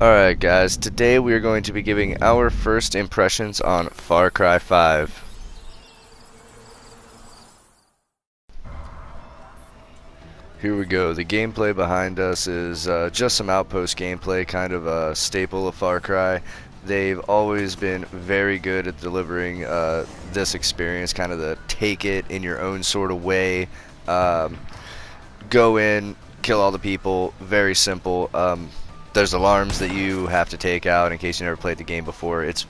Alright guys, today we are going to be giving our first impressions on Far Cry 5. Here we go. The gameplay behind us is just some outpost gameplay, kind of a staple of Far Cry. They've always been very good at delivering this experience, kind of the take it in your own sort of way. Go in, kill all the people, very simple. There's alarms that you have to take out in case you never played the game before. It's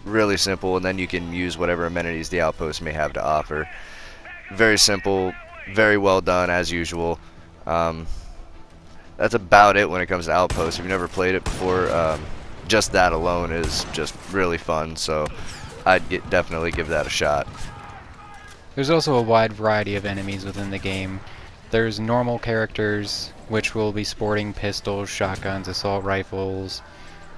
really simple, and then you can use whatever amenities the outpost may have to offer. Very simple, very well done as usual. That's about it when it comes to Outpost. If you've never played it before, just that alone is just really fun, so I'd definitely give that a shot. There's also a wide variety of enemies within the game. There's normal characters, which will be sporting pistols, shotguns, assault rifles.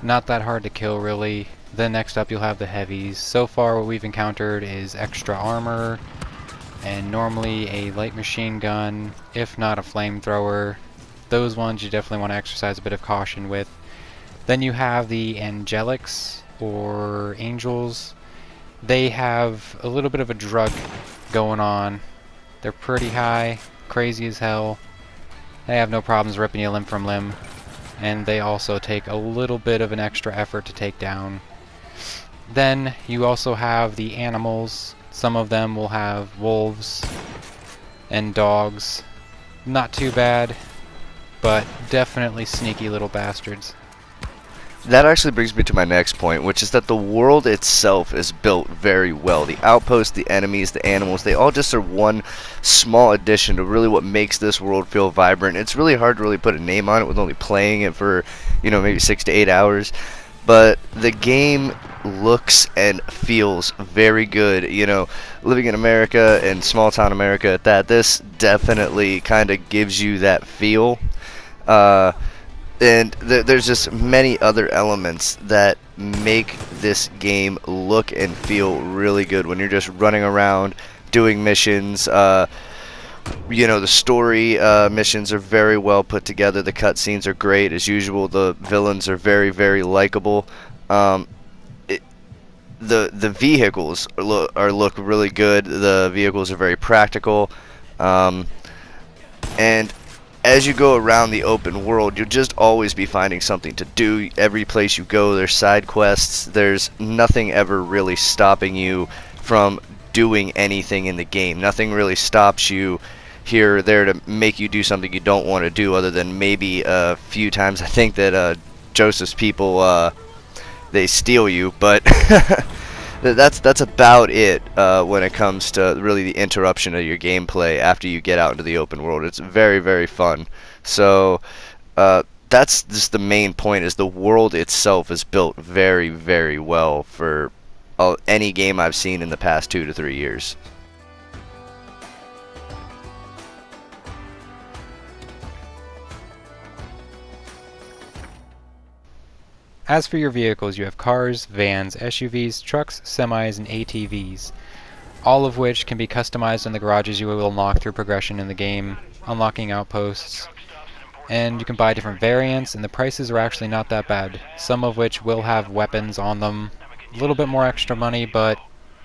Not that hard to kill, really. Then next up you'll have the heavies. So far what we've encountered is extra armor, and normally a light machine gun, if not a flamethrower. Those ones you definitely want to exercise a bit of caution with. Then you have the angelics, or angels. They have a little bit of a drug going on. They're pretty high, crazy as hell. They have no problems ripping you limb from limb, and they also take a little bit of an extra effort to take down. Then you also have the animals. Some of them will have wolves and dogs. Not too bad, but definitely sneaky little bastards. That actually brings me to my next point, which is that the world itself is built very well. The outposts, the enemies, the animals, they all just are one small addition to really what makes this world feel vibrant. It's really hard to really put a name on it with only playing it for, maybe 6 to 8 hours. But the game looks and feels very good. Living in America and small town America at that, this definitely kind of gives you that feel. And there's just many other elements that make this game look and feel really good when you're just running around doing missions. The story missions are very well put together. The cutscenes are great as usual. The villains are very, very likable. The vehicles look really good. The vehicles are very practical, and as you go around the open world, you'll just always be finding something to do. Every place you go, there's side quests. There's nothing ever really stopping you from doing anything in the game. Nothing really stops you here or there to make you do something you don't want to do, other than maybe a few times I think that Joseph's people they steal you, but that's about it when it comes to really the interruption of your gameplay after you get out into the open world. It's very, very fun. So that's just the main point, is the world itself is built very, very well for any game I've seen in the past 2 to 3 years. As for your vehicles, you have cars, vans, SUVs, trucks, semis, and ATVs, all of which can be customized in the garages you will unlock through progression in the game, unlocking outposts. And you can buy different variants, and the prices are actually not that bad, some of which will have weapons on them. A little bit more extra money, but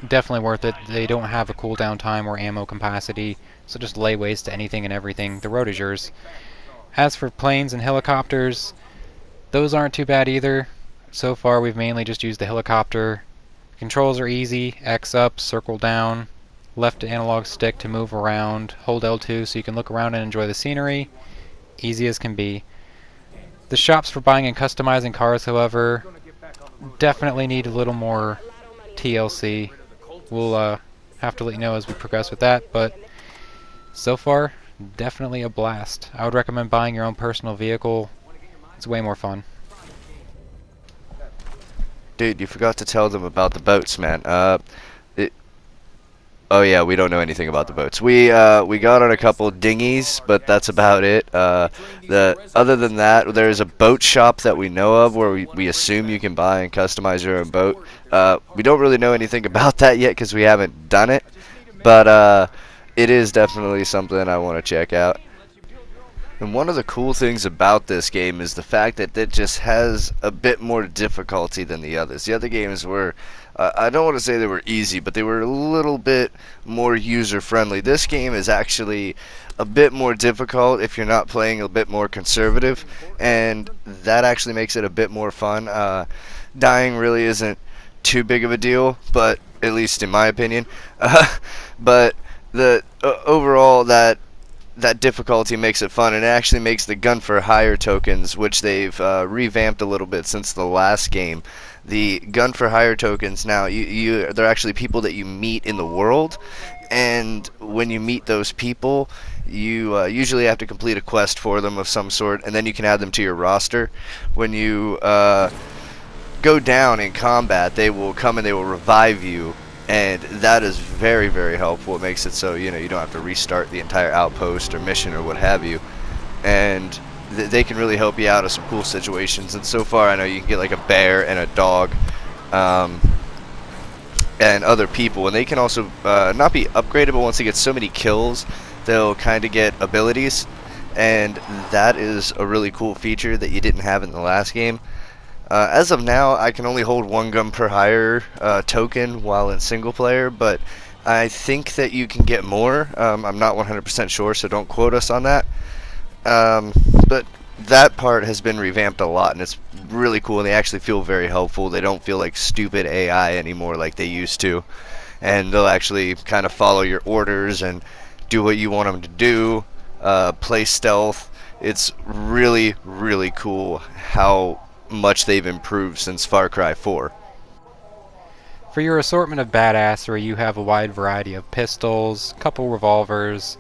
definitely worth it. They don't have a cooldown time or ammo capacity, so just lay waste to anything and everything. The road is yours. As for planes and helicopters, those aren't too bad either. So far we've mainly just used the helicopter. Controls are easy: X up, circle down, left analog stick to move around, hold L2 so you can look around and enjoy the scenery. Easy as can be. The shops for buying and customizing cars, however, definitely need a little more TLC. We'll have to let you know as we progress with that, but so far, definitely a blast. I would recommend buying your own personal vehicle. It's way more fun. Dude, you forgot to tell them about the boats, man. Oh yeah, we don't know anything about the boats. We got on a couple dinghies, but that's about it. Other than that, there's a boat shop that we know of where we assume you can buy and customize your own boat. We don't really know anything about that yet because we haven't done it, but it is definitely something I want to check out. And one of the cool things about this game is the fact that it just has a bit more difficulty than the others. The other games were, I don't want to say they were easy, but they were a little bit more user friendly. This game is actually a bit more difficult if you're not playing a bit more conservative, and that actually makes it a bit more fun. Dying really isn't too big of a deal, but at least in my opinion. But the overall that difficulty makes it fun, and it actually makes the gun for hire tokens, which they've revamped a little bit since the last game. The gun for hire tokens now, they're actually people that you meet in the world, and when you meet those people, you usually have to complete a quest for them of some sort, and then you can add them to your roster. When you go down in combat, they will come and they will revive you, and that is very, very helpful. It makes it so you don't have to restart the entire outpost or mission or what have you, and they can really help you out of some cool situations. And so far, I know you can get like a bear and a dog, and other people, and they can also not be upgradable. Once they get so many kills, they'll kind of get abilities, and that is a really cool feature that you didn't have in the last game. As of now, I can only hold one gun per hire token while in single player, but I think that you can get more. I'm not 100% sure, so don't quote us on that. But that part has been revamped a lot, and it's really cool, and they actually feel very helpful. They don't feel like stupid AI anymore like they used to, and they'll actually kind of follow your orders and do what you want them to do, play stealth. It's really, really cool how much they've improved since Far Cry 4. For your assortment of badassery, you have a wide variety of pistols, couple revolvers,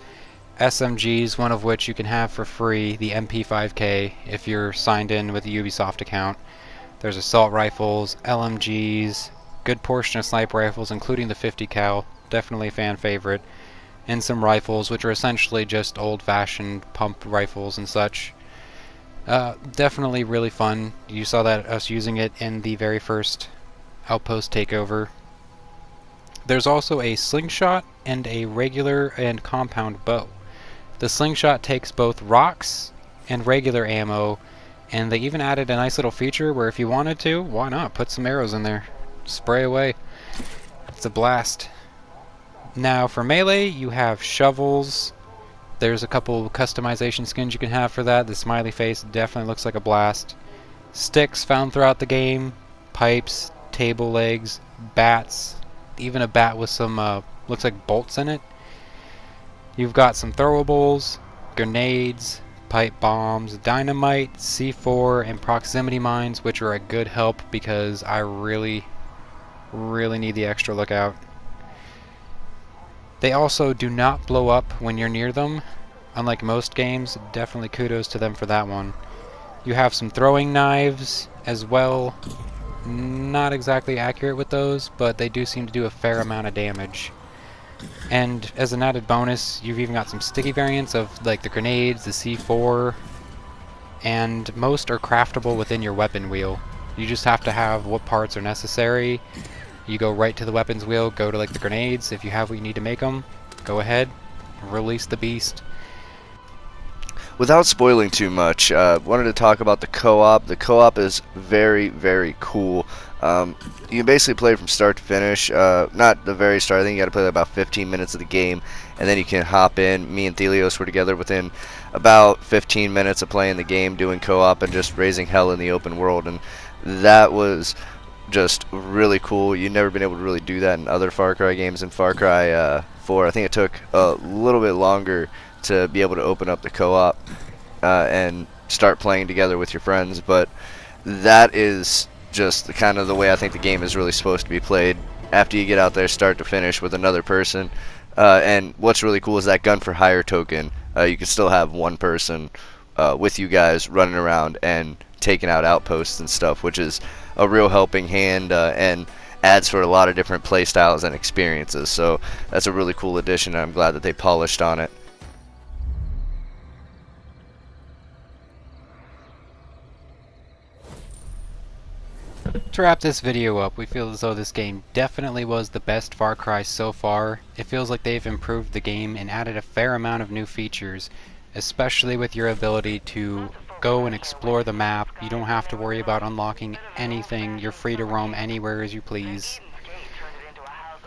SMGs, one of which you can have for free, the MP5K, if you're signed in with a Ubisoft account. There's assault rifles, LMGs, good portion of sniper rifles, including the 50 cal, definitely a fan favorite, and some rifles, which are essentially just old-fashioned pump rifles and such. Definitely really fun. You saw that us using it in the very first outpost takeover. There's also a slingshot and a regular and compound bow. The slingshot takes both rocks and regular ammo, and they even added a nice little feature where if you wanted to, why not, put some arrows in there. Spray away. It's a blast. Now for melee, you have shovels. There's a couple customization skins you can have for that. The smiley face definitely looks like a blast. Sticks found throughout the game, pipes, table legs, bats, even a bat with some looks like bolts in it. You've got some throwables, grenades, pipe bombs, dynamite, C4, and proximity mines, which are a good help because I really, really need the extra lookout. They also do not blow up when you're near them. Unlike most games, definitely kudos to them for that one. You have some throwing knives as well. Not exactly accurate with those, but they do seem to do a fair amount of damage. And as an added bonus, you've even got some sticky variants of like the grenades, the C4, and most are craftable within your weapon wheel. You just have to have what parts are necessary. You go right to the weapons wheel, go to like the grenades. If you have what you need to make them, go ahead, release the beast. Without spoiling too much, wanted to talk about the co-op. The co-op is very, very cool. You can basically play from start to finish. Not the very start. I think you got to play about 15 minutes of the game, and then you can hop in. Me and Thelios were together within about 15 minutes of playing the game, doing co-op and just raising hell in the open world, and that was just really cool. You've never been able to really do that in other Far Cry games. In Far Cry 4, I think it took a little bit longer to be able to open up the co-op and start playing together with your friends, but that is just kind of the way I think the game is really supposed to be played, after you get out there start to finish with another person. And what's really cool is that gun for hire token. You can still have one person with you guys running around and taking out outposts and stuff, which is a real helping hand and adds for a lot of different play styles and experiences. So that's a really cool addition, and I'm glad that they polished on it. To wrap this video up, we feel as though this game definitely was the best Far Cry so far. It feels like they've improved the game and added a fair amount of new features, especially with your ability to go and explore the map. You don't have to worry about unlocking anything. You're free to roam anywhere as you please.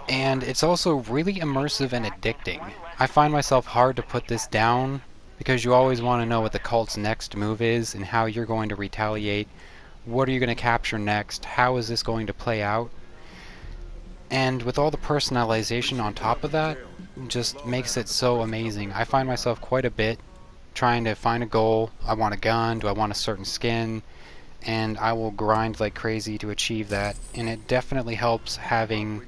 And it's also really immersive and addicting. I find myself hard to put this down because you always want to know what the cult's next move is and how you're going to retaliate. What are you going to capture next? How is this going to play out? And with all the personalization on top of that, just makes it so amazing. I find myself quite a bit trying to find a goal. I want a gun, do I want a certain skin, and I will grind like crazy to achieve that. And it definitely helps having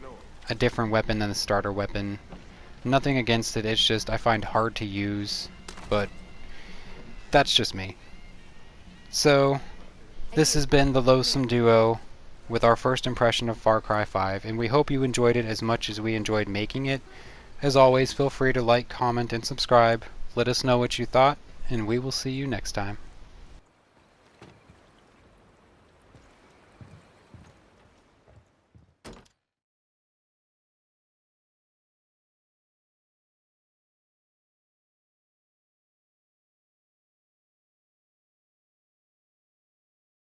a different weapon than the starter weapon. Nothing against it, it's just I find hard to use, but that's just me. So, this has been the Loathsome Duo with our first impression of Far Cry 5, and we hope you enjoyed it as much as we enjoyed making it. As always, feel free to like, comment, and subscribe. Let us know what you thought, and we will see you next time.